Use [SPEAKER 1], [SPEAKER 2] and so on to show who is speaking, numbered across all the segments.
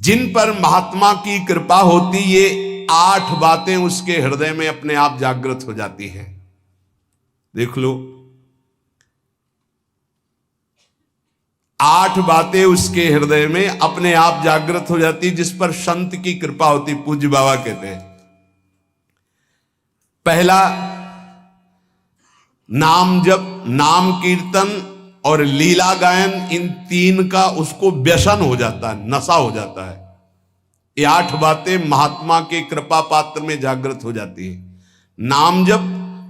[SPEAKER 1] जिन पर महात्मा की कृपा होती, ये 8 बातें उसके हृदय में अपने आप जागृत हो जाती हैं। देख लो, 8 बातें उसके हृदय में अपने आप जागृत हो जाती, जिस पर संत की कृपा होती। पूज्य बाबा कहते हैं, पहला नाम जप, नाम कीर्तन और लीला गायन, इन 3 का उसको व्यसन हो जाता है, नशा हो जाता है। ये 8 बातें महात्मा के कृपा पात्र में जागृत हो जाती है। नाम जप,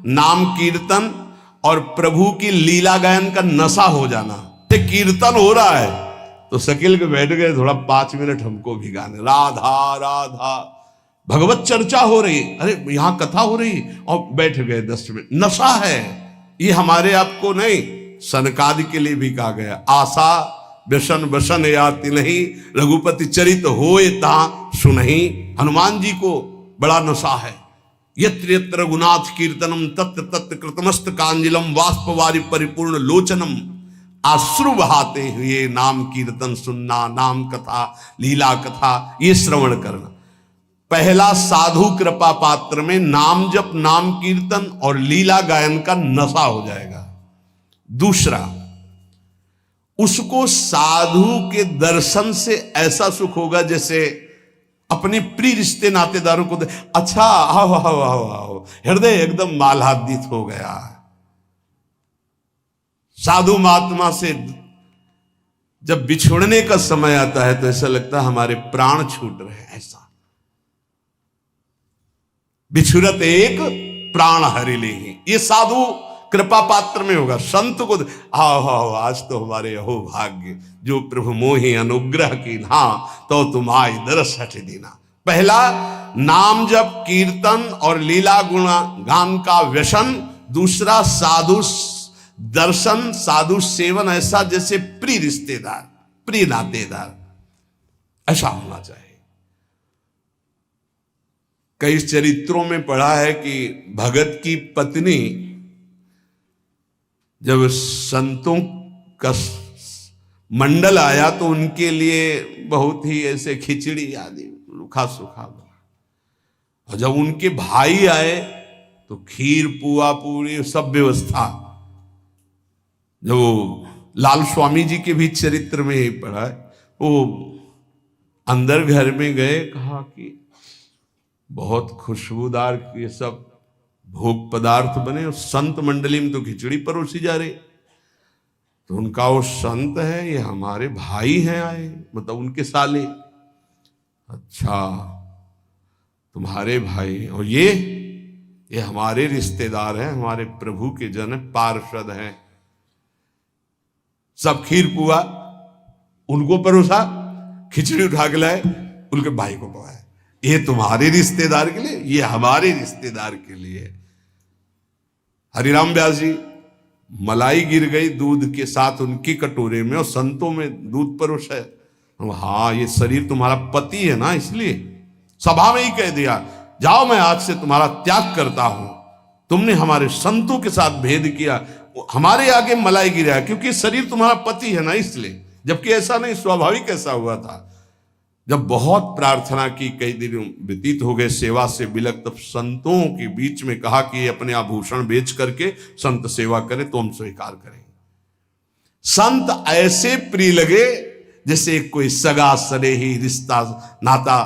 [SPEAKER 1] नाम कीर्तन और प्रभु की लीला गायन का नशा हो जाना। ये कीर्तन हो रहा है तो शकील के बैठ गए, थोड़ा 5 मिनट हमको भी गाने, राधा राधा, भगवत चर्चा हो रही, अरे यहां कथा हो रही और बैठ गए 10 मिनट। नशा है ये, हमारे आपको नहीं, सनकादि के लिए भी कहा गया, आशा व्यसन व्यसन याति नहीं, रघुपति चरित होए ता सुनहि। हनुमान जी को बड़ा नशा है। यत्र यत्र रघुनाथ कीर्तनम तत्र तत्र कृतमस्त कांजलम वाष्पवारि परिपूर्ण लोचनम। आश्रु बहाते हुए नाम कीर्तन सुनना, नाम कथा, लीला कथा ये श्रवण करना। पहला साधु कृपा पात्र में नाम जप, नाम कीर्तन और लीला गायन का नशा हो जाएगा। दूसरा, उसको साधु के दर्शन से ऐसा सुख होगा जैसे अपने प्रिय रिश्ते नातेदारों को अच्छा, आओ आओ आओ आओ, हृदय एकदम मालादित हो गया। साधु महात्मा से जब बिछुड़ने का समय आता है तो ऐसा लगता है हमारे प्राण छूट रहे हैं। ऐसा बिछुरत एक प्राण हरि ले, ये साधु कृपा पात्र में होगा। संत को आओ आओ, आज तो हमारे अहो भाग्य, जो प्रभु मोहि अनुग्रह की ना, तो तुम आए दरस हट देना। पहला नाम जप, कीर्तन और लीला गुण गान का व्यसन। दूसरा साधु दर्शन, साधु सेवन, ऐसा जैसे प्रिय रिश्तेदार, प्रिय नातेदार, ऐसा होना चाहिए। कई चरित्रों में पढ़ा है कि भगत की पत्नी जब संतों का मंडल आया तो उनके लिए बहुत ही ऐसे खिचड़ी आदि रूखा सूखा बना, और जब उनके भाई आए तो खीर पुआ पूरी सब व्यवस्था। जो लाल स्वामी जी के भी चरित्र में ही पढ़ा है, वो अंदर घर में गए, कहा कि बहुत खुशबूदार ये सब भोग पदार्थ बने और संत मंडली में तो खिचड़ी परोसी जा रही। तो उनका वो संत है, ये हमारे भाई हैं आए, मतलब उनके साले। अच्छा, तुम्हारे भाई, और ये हमारे रिश्तेदार हैं, हमारे प्रभु के जन पार्षद हैं। सब खीर पुआ उनको परोसा, खिचड़ी उठा के लाए, उनके भाई को पकाया। ये तुम्हारे रिश्तेदार के लिए, ये हमारे रिश्तेदार के लिए। हरिराम व्यास जी, मलाई गिर गई दूध के साथ उनकी कटोरे में और संतों में दूध परोसा है। हाँ, ये शरीर तुम्हारा पति है ना, इसलिए सभा में ही कह दिया, जाओ मैं आज से तुम्हारा त्याग करता हूं। तुमने हमारे संतों के साथ भेद किया, हमारे आगे मलाई गिरा, क्योंकि शरीर तुम्हारा पति है ना, इसलिए। जबकि ऐसा नहीं, स्वाभाविक ऐसा हुआ था। जब बहुत प्रार्थना की, कई दिन व्यतीत हो गए सेवा से बिलक, तब संतों के बीच में कहा कि अपने आभूषण बेच करके संत सेवा करें तो हम स्वीकार करेंगे। संत ऐसे प्रिय लगे जैसे कोई सगा सनेही रिश्ता नाता